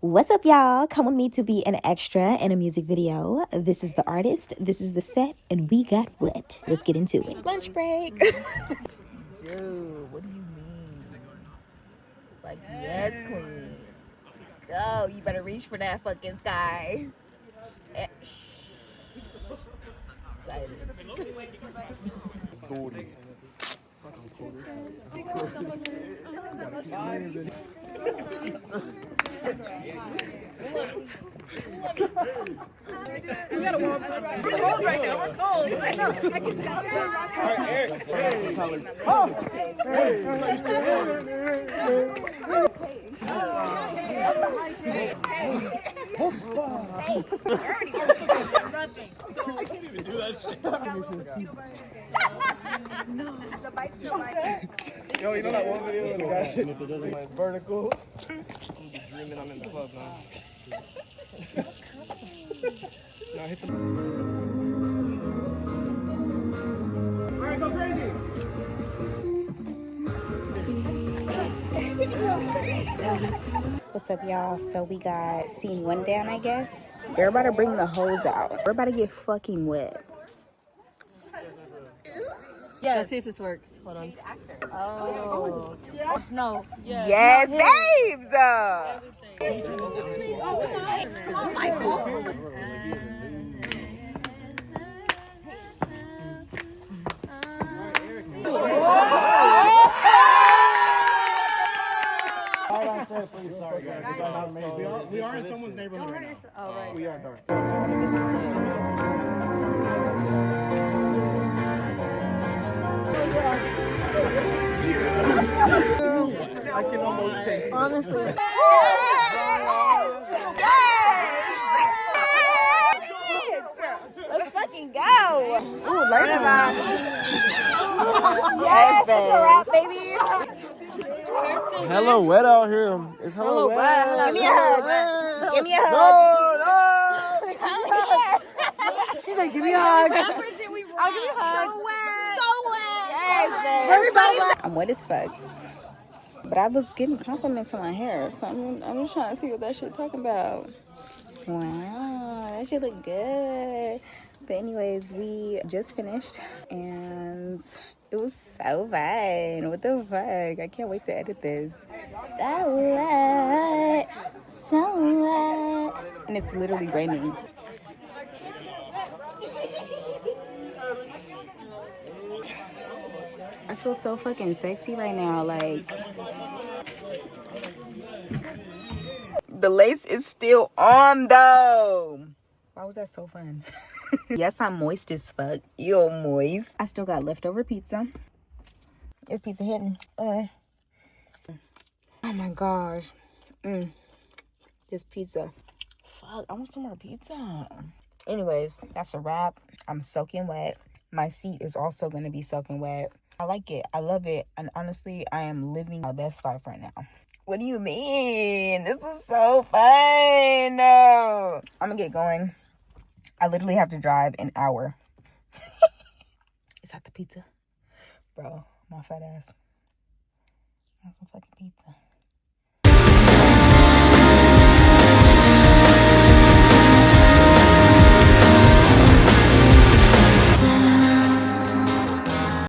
What's up, y'all? Come with me to be an extra in a music video. This is the artist, this is the set, and we got what? Let's get into it. Lunch break. Dude, what do you mean? Like, yes, queen. Go. You better reach for that fucking sky. Shh. Silence. We gotta warm up. We're cold right now. We're cold. I know. I can tell I can't even do that shit. No, the bike's still like. Yo, you know that one video of the guy if it doesn't like vertical? I'm just dreaming I'm in the club now. Now hit the. Alright, go crazy! What's up, y'all? So we got scene 1 down, I guess. They're about to bring the hose out. We're about to get fucking wet. Yeah, let's see if this works. Hold on. Oh. No. Yeah. Yes, babes! Oh my God. Sorry, guys. We are in someone's neighborhood right now. Oh, right. We are. I can almost taste it. Honestly. Let's fucking go. Ooh, learn about it. Yes, it's a wrap, baby. Hella wet out here. It's hella wet. Give me a hug. Give me a hug. She's like, give me a hug. I'll give you a hug. So wet. Yes, Everybody, I'm wet as fuck. But I was getting compliments on my hair, so I'm just trying to see what that shit talking about. Wow, that shit look good. But anyways, we just finished and it was so fun. What the fuck? I can't wait to edit this. So wet. So wet. And it's literally raining. I feel so fucking sexy right now. Like, the lace is still on though. why was that so fun? Yes, I'm moist as fuck. You're moist. I still got leftover pizza. This pizza hitting. Oh my gosh. This pizza. Fuck, I want some more pizza. Anyways, that's a wrap. I'm soaking wet. My seat is also going to be soaking wet. I like it. I love it. And honestly, I am living my best life right now. What do you mean? This was so fun. No. I'm going to get going. I literally have to drive an hour. Is that the pizza? Bro, my fat ass. That's some fucking pizza.